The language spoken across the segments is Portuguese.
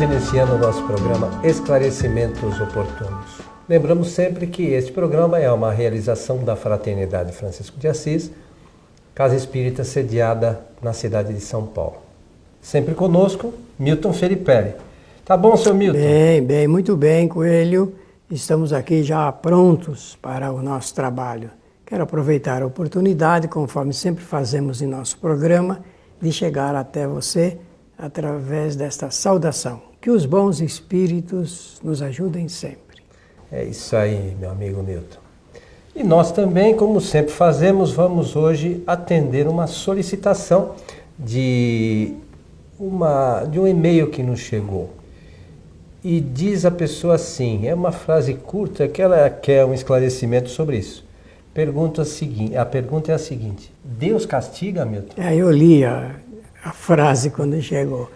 Estamos iniciando o nosso programa Esclarecimentos Oportunos. Lembramos sempre que este programa é uma realização da Fraternidade Francisco de Assis, Casa Espírita sediada na cidade de São Paulo. Sempre conosco, Milton Felipe. Tá bom, seu Milton? Bem, muito bem, Coelho. Estamos aqui já prontos para o nosso trabalho. Quero aproveitar a oportunidade, conforme sempre fazemos em nosso programa, de chegar até você através desta saudação. Que os bons espíritos nos ajudem sempre. É isso aí, meu amigo Milton. E nós também, como sempre fazemos, vamos hoje atender uma solicitação de um e-mail que nos chegou. E diz a pessoa assim, é uma frase curta que ela quer um esclarecimento sobre isso. A pergunta é a seguinte: Deus castiga, Milton? Eu li a frase quando chegou.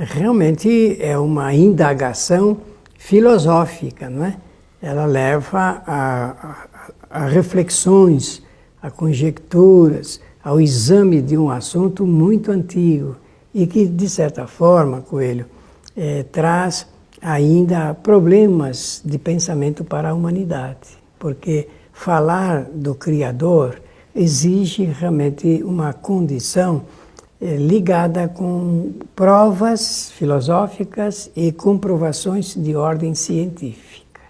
Realmente é uma indagação filosófica, não é? Ela leva a reflexões, a conjecturas, ao exame de um assunto muito antigo e que, de certa forma, Coelho, traz ainda problemas de pensamento para a humanidade, porque falar do Criador exige realmente uma condição ligada com provas filosóficas e comprovações de ordem científica.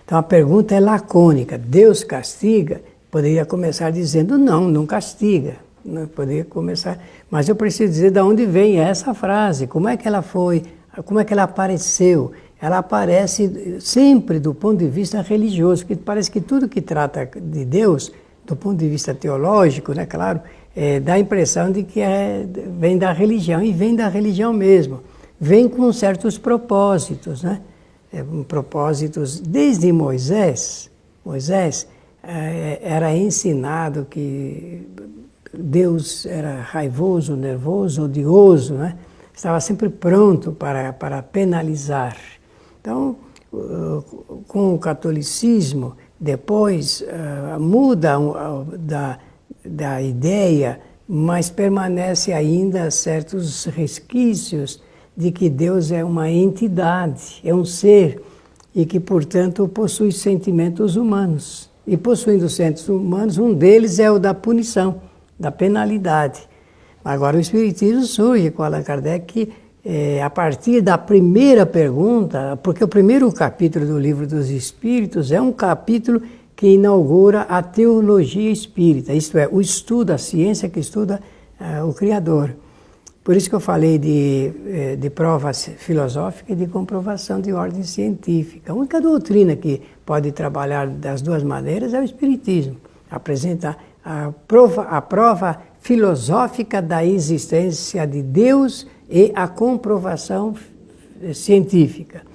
Então a pergunta é lacônica: Deus castiga? Poderia começar dizendo não castiga. Não poderia começar, mas eu preciso dizer de onde vem essa frase, como é que ela foi, como é que ela apareceu. Ela aparece sempre do ponto de vista religioso, porque parece que tudo que trata de Deus, do ponto de vista teológico, né, claro, dá a impressão de que vem da religião, e vem da religião mesmo. Vem com certos propósitos, né? Propósitos desde Moisés. Moisés era ensinado que Deus era raivoso, nervoso, odioso, né? Estava sempre pronto para penalizar. Então, com o catolicismo, depois muda da ideia, mas permanece ainda certos resquícios de que Deus é uma entidade, é um ser, e que, portanto, possui sentimentos humanos. E possuindo sentimentos humanos, um deles é o da punição, da penalidade. Agora o Espiritismo surge com Allan Kardec a partir da primeira pergunta, porque o primeiro capítulo do Livro dos Espíritos é um capítulo que inaugura a teologia espírita, isto é, o estudo, a ciência que estuda o Criador. Por isso que eu falei de prova filosófica e de comprovação de ordem científica. A única doutrina que pode trabalhar das duas maneiras é o Espiritismo. Apresenta a prova filosófica da existência de Deus e a comprovação científica.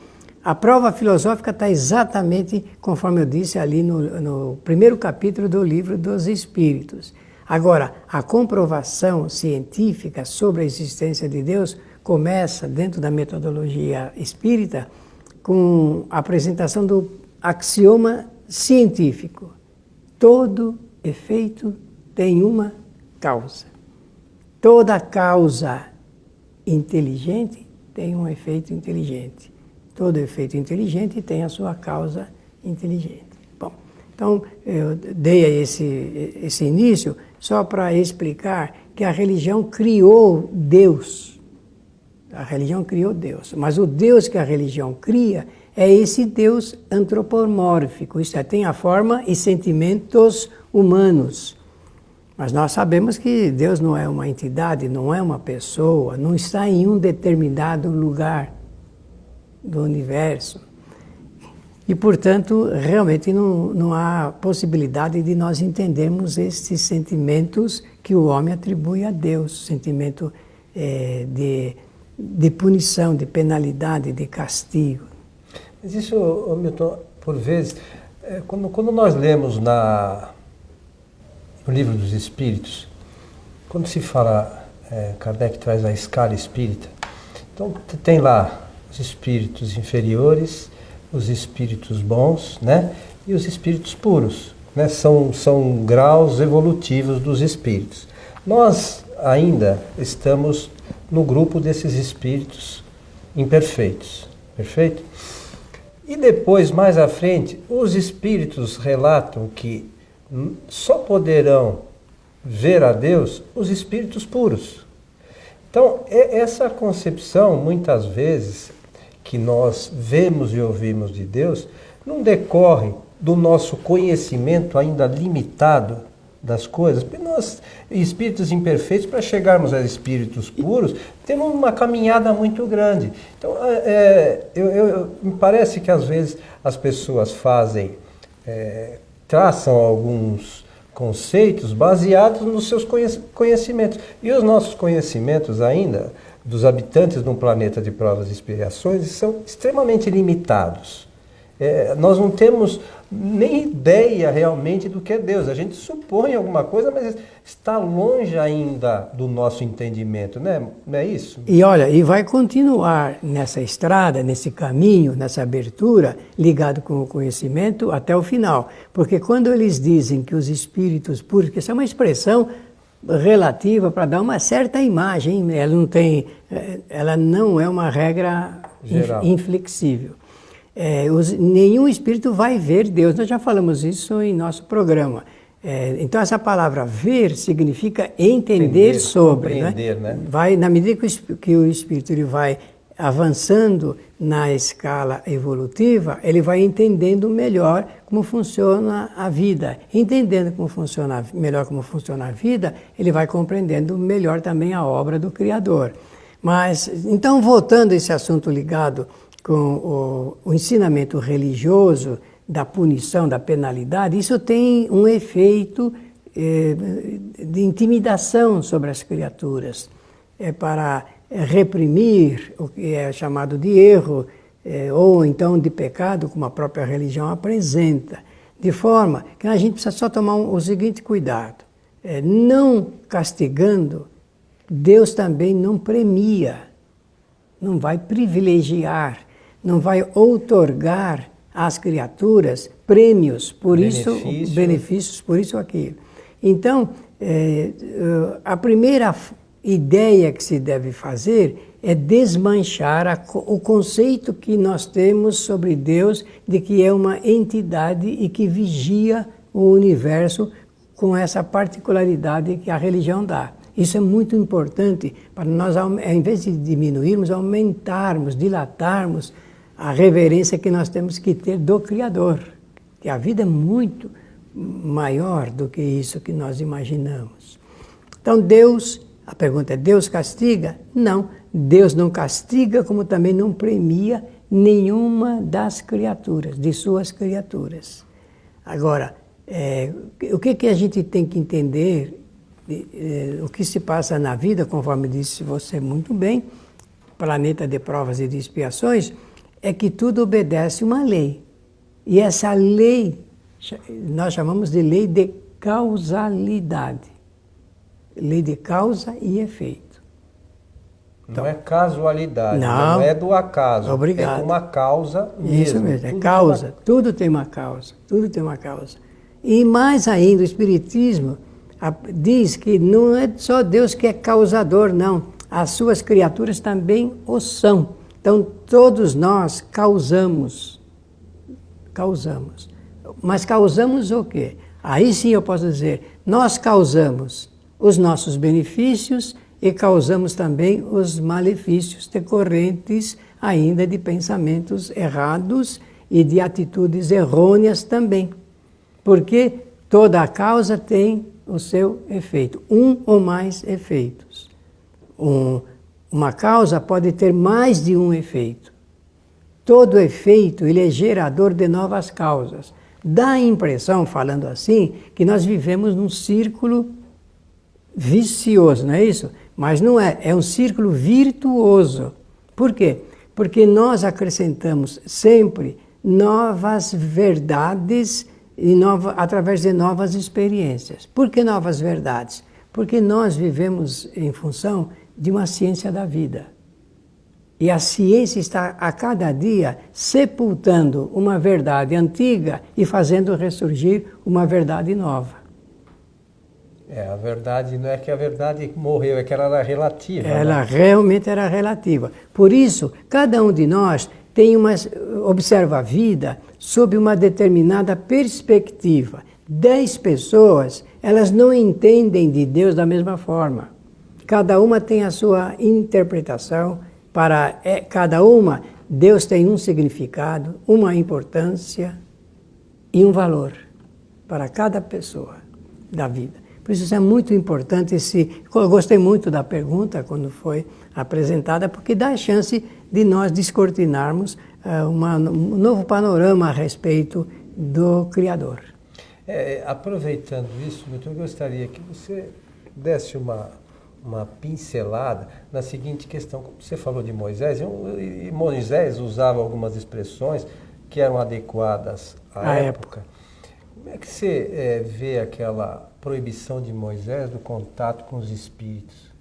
A prova filosófica está exatamente, conforme eu disse, ali no primeiro capítulo do Livro dos Espíritos. Agora, a comprovação científica sobre a existência de Deus começa, dentro da metodologia espírita, com a apresentação do axioma científico. Todo efeito tem uma causa. Toda causa inteligente tem um efeito inteligente. Todo efeito inteligente tem a sua causa inteligente. Bom, então eu dei esse início só para explicar que a religião criou Deus. A religião criou Deus, mas o Deus que a religião cria é esse Deus antropomórfico, isto é, tem a forma e sentimentos humanos. Mas nós sabemos que Deus não é uma entidade, não é uma pessoa, não está em um determinado lugar do universo. E, portanto, realmente não há possibilidade de nós entendermos esses sentimentos que o homem atribui a Deus, sentimento de punição, de penalidade, de castigo. Mas isso, Milton, por vezes, quando nós lemos no Livro dos Espíritos, quando se fala, Kardec traz a escala espírita, então tem lá os espíritos inferiores, os espíritos bons, né? E os espíritos puros, né? São graus evolutivos dos espíritos. Nós ainda estamos no grupo desses espíritos imperfeitos. Perfeito? E depois, mais à frente, os espíritos relatam que só poderão ver a Deus os espíritos puros. Então, essa concepção, muitas vezes, que nós vemos e ouvimos de Deus, não decorre do nosso conhecimento ainda limitado das coisas. Porque nós, espíritos imperfeitos, para chegarmos a espíritos puros, temos uma caminhada muito grande. Então, me parece que às vezes as pessoas traçam alguns conceitos baseados nos seus conhecimentos. E os nossos conhecimentos ainda, dos habitantes de um planeta de provas e expiações, são extremamente limitados. Nós não temos nem ideia realmente do que é Deus. A gente supõe alguma coisa, mas está longe ainda do nosso entendimento, né? Não é isso? E olha, e vai continuar nessa estrada, nesse caminho, nessa abertura, ligado com o conhecimento até o final. Porque quando eles dizem que os espíritos puros, que essa é uma expressão relativa para dar uma certa imagem, ela não é uma regra inflexível. Nenhum espírito vai ver Deus. Nós já falamos isso em nosso programa. Então essa palavra ver significa entender sobre, compreender, né? Vai, na medida que o espírito ele vai avançando na escala evolutiva, ele vai entendendo melhor como funciona a vida. Entendendo melhor como funciona a vida, ele vai compreendendo melhor também a obra do Criador. Mas, então, voltando a esse assunto ligado com o ensinamento religioso da punição, da penalidade, isso tem um efeito de intimidação sobre as criaturas. Para reprimir o que é chamado de erro, ou então de pecado, como a própria religião apresenta. De forma que a gente precisa só tomar o seguinte cuidado. Não castigando, Deus também não premia, não vai privilegiar, não vai outorgar às criaturas prêmios, benefícios, por isso ou aquilo. Então, a primeira ideia que se deve fazer é desmanchar o conceito que nós temos sobre Deus de que é uma entidade e que vigia o universo com essa particularidade que a religião dá. Isso é muito importante para nós, ao invés de diminuirmos, aumentarmos, dilatarmos a reverência que nós temos que ter do Criador. Que a vida é muito maior do que isso que nós imaginamos. Então a pergunta é, Deus castiga? Não, Deus não castiga, como também não premia nenhuma das criaturas, de suas criaturas. Agora, o que a gente tem que entender, o que se passa na vida, conforme disse você muito bem, planeta de provas e de expiações, é que tudo obedece uma lei. E essa lei, nós chamamos de lei de causalidade. Lei de causa e efeito. Então, não é casualidade, não é do acaso. Obrigado. É uma causa mesmo. Isso mesmo, é causa. Tudo tem uma causa. Tudo tem uma causa. E mais ainda, o Espiritismo diz que não é só Deus que é causador, não. As suas criaturas também o são. Então, todos nós causamos. Causamos. Mas causamos o quê? Aí sim eu posso dizer, nós causamos os nossos benefícios e causamos também os malefícios decorrentes ainda de pensamentos errados e de atitudes errôneas também. Porque toda a causa tem o seu efeito, um ou mais efeitos. Uma causa pode ter mais de um efeito. Todo efeito ele é gerador de novas causas. Dá a impressão, falando assim, que nós vivemos num círculo vicioso, não é isso? Mas não é, é um círculo virtuoso. Por quê? Porque nós acrescentamos sempre novas verdades através de novas experiências. Por que novas verdades? Porque nós vivemos em função de uma ciência da vida. E a ciência está a cada dia sepultando uma verdade antiga e fazendo ressurgir uma verdade nova. A verdade não é que a verdade morreu, é que ela era relativa. Ela né? realmente era relativa. Por isso, cada um de nós observa a vida sob uma determinada perspectiva. 10 pessoas, elas não entendem de Deus da mesma forma. Cada uma tem a sua interpretação. Para cada uma, Deus tem um significado, uma importância e um valor para cada pessoa da vida. Por isso é muito importante eu gostei muito da pergunta quando foi apresentada, porque dá a chance de nós descortinarmos um novo panorama a respeito do Criador. Aproveitando isso, Milton, eu gostaria que você desse uma pincelada na seguinte questão. Como você falou de Moisés, e Moisés usava algumas expressões que eram adequadas à época. Como é que você vê aquela proibição de Moisés do contato com os espíritos?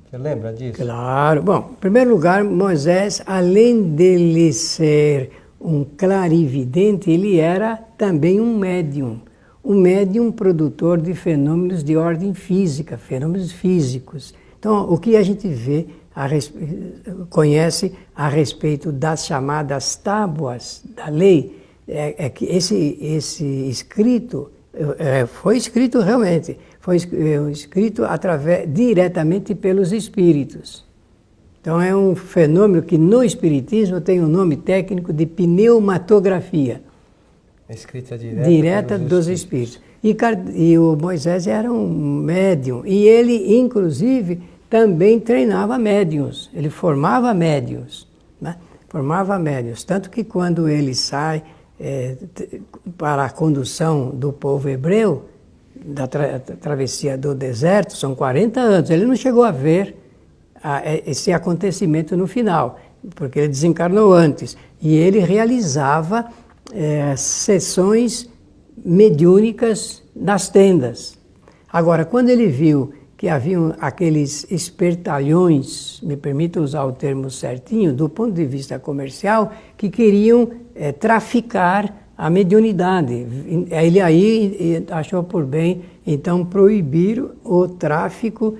Você lembra disso? Claro. Bom, em primeiro lugar, Moisés, além dele ser um clarividente, ele era também um médium produtor de fenômenos de ordem física, fenômenos físicos. Então, o que a gente vê, conhece a respeito das chamadas tábuas da lei, é que esse escrito foi escrito realmente, foi escrito diretamente pelos espíritos. Então é um fenômeno que no espiritismo tem o nome técnico de pneumatografia. Escrita direta dos espíritos. E o Moisés era um médium, e ele inclusive também treinava médiuns, ele formava médiuns, né? Formava médiuns, tanto que quando ele sai para a condução do povo hebreu, da travessia do deserto, são 40 anos. Ele não chegou a ver esse acontecimento no final, porque ele desencarnou antes. E ele realizava sessões mediúnicas nas tendas. Agora, quando ele viu que haviam aqueles espertalhões, me permito usar o termo certinho, do ponto de vista comercial, que queriam traficar a mediunidade. Ele aí achou por bem, então, proibir o tráfico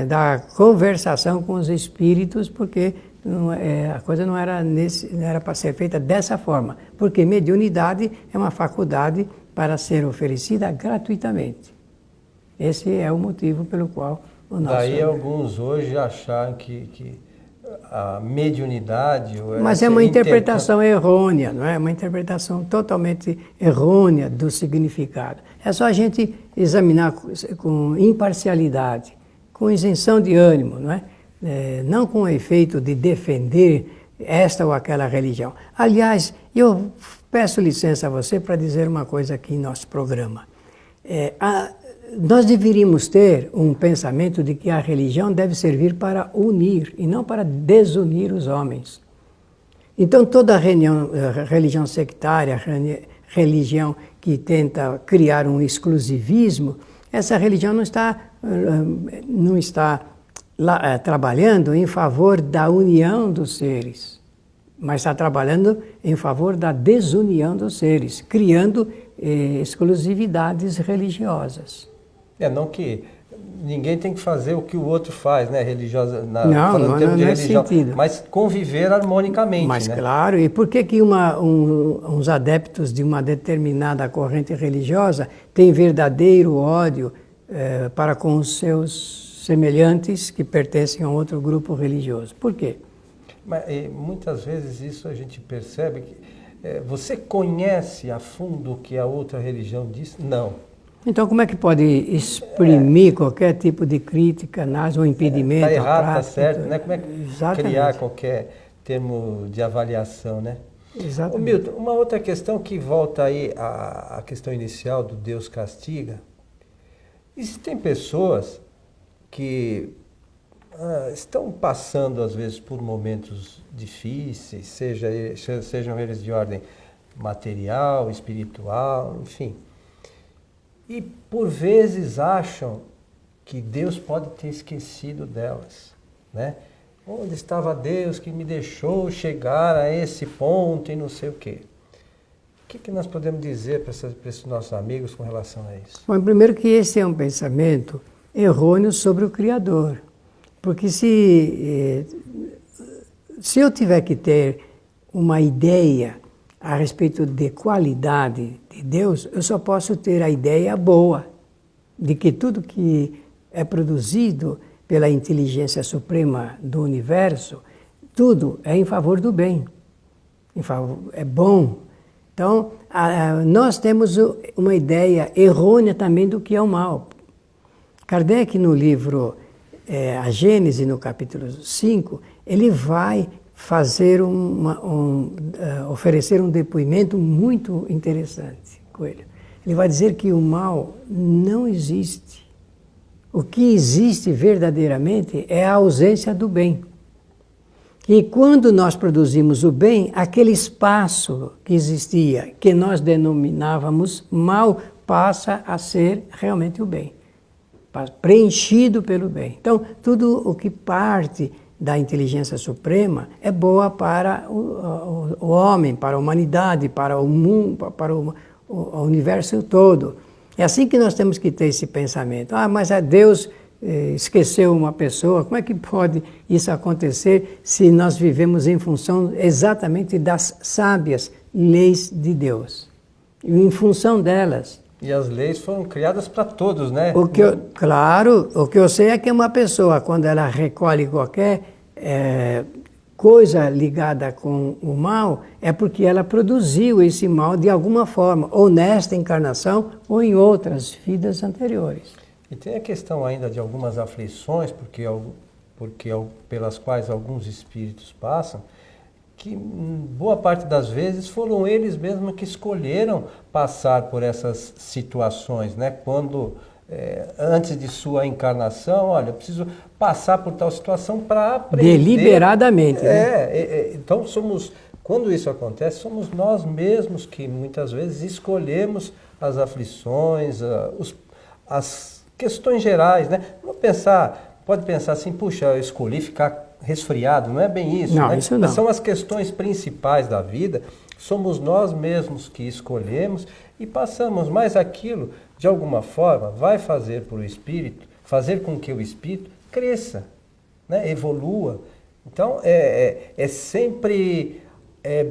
da conversação com os espíritos, porque a coisa não era para ser feita dessa forma, porque mediunidade é uma faculdade para ser oferecida gratuitamente. Esse é o motivo pelo qual o nosso... Daí alguns hoje acharam que a mediunidade... Mas é uma interpretação errônea, não é? Uma interpretação totalmente errônea do significado. É só a gente examinar com imparcialidade, com isenção de ânimo, não é? Não com o efeito de defender esta ou aquela religião. Aliás, eu peço licença a você para dizer uma coisa aqui em nosso programa. Nós deveríamos ter um pensamento de que a religião deve servir para unir e não para desunir os homens. Então toda religião sectária, religião que tenta criar um exclusivismo, essa religião não está trabalhando em favor da união dos seres, mas está trabalhando em favor da desunião dos seres, criando exclusividades religiosas. Não que ninguém tem que fazer o que o outro faz, né, religiosa, não de nesse religião, sentido. Mas conviver harmonicamente, mas, né? Claro, e por que uns adeptos de uma determinada corrente religiosa têm verdadeiro ódio para com os seus semelhantes que pertencem a outro grupo religioso? Por quê? Mas muitas vezes isso a gente percebe que você conhece a fundo o que a outra religião diz? Não. Então, como é que pode exprimir qualquer tipo de crítica, ou impedimento? Está errado, está certo, né? Como é que Exatamente. Criar qualquer termo de avaliação, né? Exatamente. Milton, uma outra questão que volta aí à questão inicial do Deus castiga. Existem pessoas que estão passando, às vezes, por momentos difíceis, sejam eles de ordem material, espiritual, enfim. E, por vezes, acham que Deus pode ter esquecido delas, né? Onde estava Deus que me deixou chegar a esse ponto e não sei o quê? que nós podemos dizer para esses nossos amigos com relação a isso? Bom, primeiro que esse é um pensamento errôneo sobre o Criador. Porque se eu tiver que ter uma ideia a respeito de qualidade de Deus, eu só posso ter a ideia boa de que tudo que é produzido pela inteligência suprema do universo, tudo é em favor do bem, é bom. Então, nós temos uma ideia errônea também do que é o mal. Kardec, no livro A Gênese, no capítulo 5, ele vai fazer oferecer um depoimento muito interessante, Coelho. Ele vai dizer que o mal não existe. O que existe verdadeiramente é a ausência do bem. E quando nós produzimos o bem, aquele espaço que existia, que nós denominávamos mal, passa a ser realmente o bem, preenchido pelo bem. Então, tudo o que parte da inteligência suprema é boa para o homem, para a humanidade, para o mundo, para o universo todo. É assim que nós temos que ter esse pensamento. Mas Deus esqueceu uma pessoa. Como é que pode isso acontecer se nós vivemos em função exatamente das sábias leis de Deus? E em função delas. E as leis foram criadas para todos, né? Claro, o que eu sei é que uma pessoa, quando ela recolhe qualquer coisa ligada com o mal, é porque ela produziu esse mal de alguma forma, ou nesta encarnação, ou em outras vidas anteriores. E tem a questão ainda de algumas aflições, pelas quais alguns espíritos passam, que boa parte das vezes foram eles mesmos que escolheram passar por essas situações, né? Quando, antes de sua encarnação, olha, eu preciso passar por tal situação para aprender. Deliberadamente, né? Então quando isso acontece, somos nós mesmos que muitas vezes escolhemos as aflições, as questões gerais, né? Pode pensar assim, puxa, eu escolhi ficar resfriado, não é bem isso, não, né? Isso não. São as questões principais da vida, somos nós mesmos que escolhemos e passamos, mas aquilo, de alguma forma, vai fazer para o espírito, fazer com que o espírito cresça, né? Evolua. Então, é sempre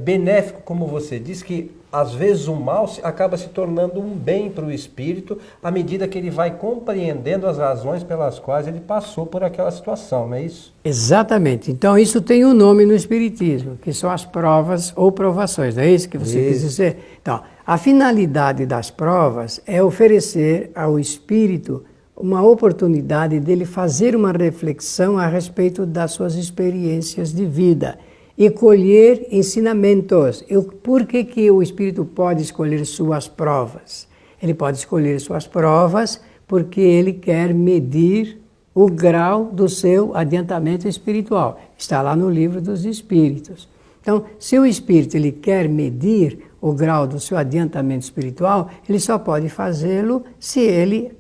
benéfico, como você diz, que às vezes o mal acaba se tornando um bem para o espírito à medida que ele vai compreendendo as razões pelas quais ele passou por aquela situação, não é isso? Exatamente. Então isso tem um nome no Espiritismo, que são as provas ou provações, não é isso que você quis dizer? Então, a finalidade das provas é oferecer ao espírito uma oportunidade dele fazer uma reflexão a respeito das suas experiências de vida e colher ensinamentos. Por que o espírito pode escolher suas provas? Ele pode escolher suas provas porque ele quer medir o grau do seu adiantamento espiritual. Está lá no Livro dos Espíritos. Então, se o espírito ele quer medir o grau do seu adiantamento espiritual, ele só pode fazê-lo se ele,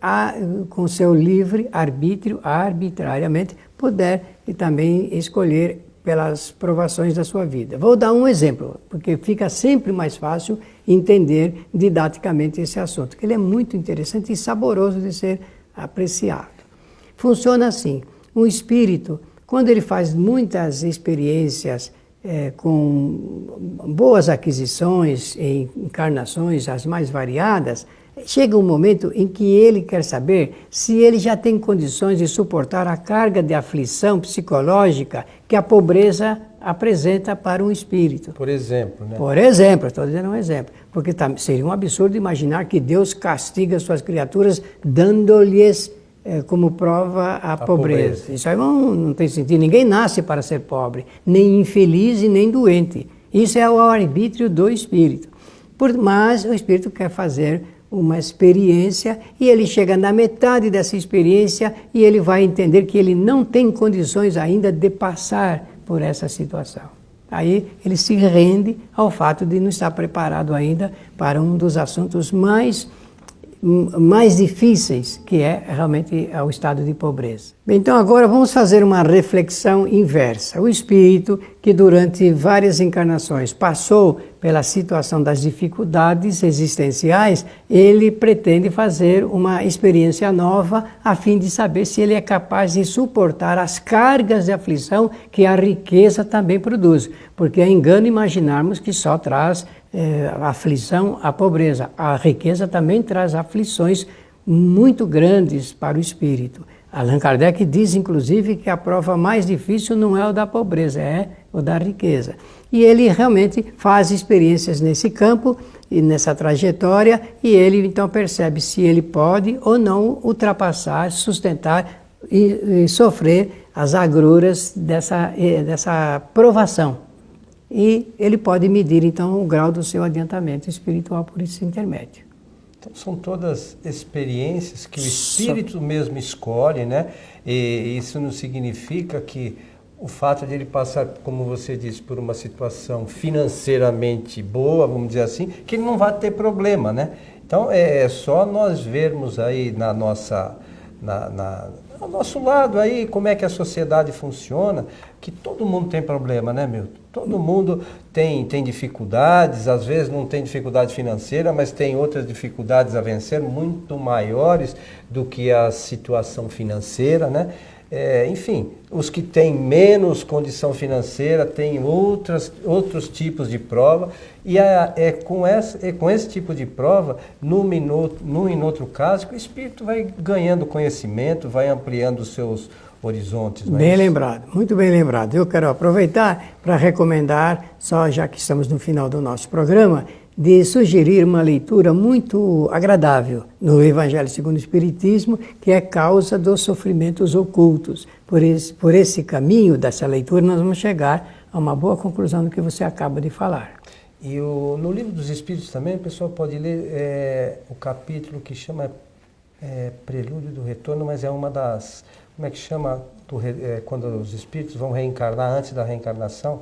com seu livre arbítrio, arbitrariamente, puder e também escolher pelas provações da sua vida. Vou dar um exemplo, porque fica sempre mais fácil entender didaticamente esse assunto, que ele é muito interessante e saboroso de ser apreciado. Funciona assim, um espírito, quando ele faz muitas experiências com boas aquisições em encarnações as mais variadas, chega um momento em que ele quer saber se ele já tem condições de suportar a carga de aflição psicológica que a pobreza apresenta para um espírito. Por exemplo, né? Por exemplo, estou dizendo um exemplo, porque seria um absurdo imaginar que Deus castiga suas criaturas dando-lhes como prova a pobreza. Isso aí não tem sentido. Ninguém nasce para ser pobre, nem infeliz e nem doente. Isso é o arbítrio do espírito. Mas o espírito quer fazer uma experiência e ele chega na metade dessa experiência e ele vai entender que ele não tem condições ainda de passar por essa situação. Aí ele se rende ao fato de não estar preparado ainda para um dos assuntos mais mais difíceis, que é realmente o estado de pobreza. Bem, então agora vamos fazer uma reflexão inversa. O espírito que durante várias encarnações passou pela situação das dificuldades existenciais, ele pretende fazer uma experiência nova a fim de saber se ele é capaz de suportar as cargas de aflição que a riqueza também produz, porque é engano imaginarmos que só traz aflição a pobreza. A riqueza também traz aflições muito grandes para o espírito. Allan Kardec diz, inclusive, que a prova mais difícil não é o da pobreza, é o da riqueza. E ele realmente faz experiências nesse campo e nessa trajetória, e ele então percebe se ele pode ou não ultrapassar, sustentar e sofrer as agruras dessa provação. E ele pode medir então o grau do seu adiantamento espiritual por esse intermédio. Então são todas experiências que o espírito mesmo escolhe, né? E isso não significa que o fato de ele passar, como você disse, por uma situação financeiramente boa, vamos dizer assim, que ele não vai ter problema, né? Então é só nós vermos aí ao nosso lado aí como é que a sociedade funciona, que todo mundo tem problema, né, Milton? Todo mundo tem dificuldades, às vezes não tem dificuldade financeira, mas tem outras dificuldades a vencer muito maiores do que a situação financeira, né? Enfim, os que têm menos condição financeira têm outros tipos de prova, e com esse tipo de prova, num e no outro caso, que o espírito vai ganhando conhecimento, vai ampliando os seus horizontes. Não é bem isso? lembrado, muito bem lembrado. Eu quero aproveitar para recomendar, só já que estamos no final do nosso programa, de sugerir uma leitura muito agradável no Evangelho segundo o Espiritismo, que é Causa dos Sofrimentos Ocultos. Por esse caminho dessa leitura, nós vamos chegar a uma boa conclusão do que você acaba de falar. E no Livro dos Espíritos também, o pessoal pode ler o capítulo que chama Prelúdio do Retorno, mas é uma das... Como é que chama quando os espíritos vão reencarnar antes da reencarnação?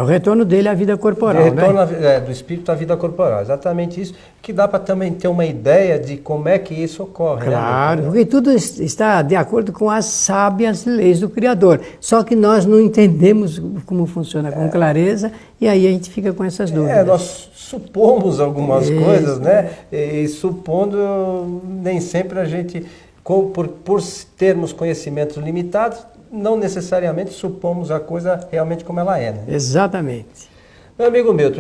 O retorno dele à vida corporal, retorno né? do espírito à vida corporal, exatamente isso, que dá para também ter uma ideia de como é que isso ocorre. Claro, né? porque tudo está de acordo com as sábias leis do Criador, só que nós não entendemos como funciona com clareza, e aí a gente fica com essas dúvidas. Nós supomos algumas coisas, né? E supondo, nem sempre a gente, por termos conhecimentos limitados, não necessariamente supomos a coisa realmente como ela é. Né? Exatamente. Meu amigo Milton,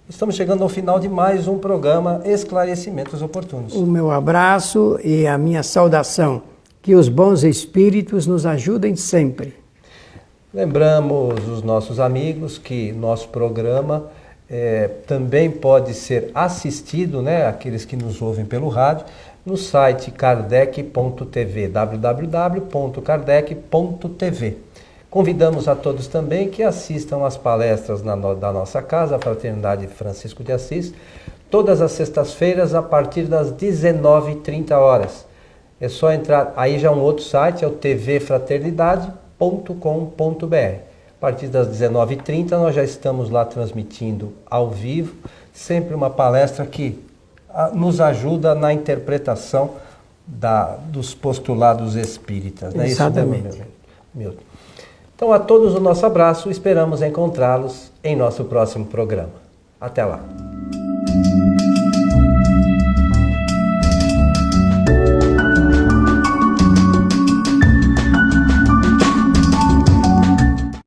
estamos chegando ao final de mais um programa Esclarecimentos Oportunos. O meu abraço e a minha saudação. Que os bons espíritos nos ajudem sempre. Lembramos os nossos amigos que nosso programa também pode ser assistido, né, aqueles que nos ouvem pelo rádio, no site kardec.tv, www.kardec.tv. Convidamos a todos também que assistam às palestras da nossa casa, a Fraternidade Francisco de Assis, todas as sextas-feiras a partir das 19h30. É só entrar, aí já é um outro site, é o tvfraternidade.com.br. A partir das 19h30 nós já estamos lá transmitindo ao vivo, sempre uma palestra que nos ajuda na interpretação dos postulados espíritas. Né? Exatamente. Isso, Milton. Então, a todos o nosso abraço, esperamos encontrá-los em nosso próximo programa. Até lá.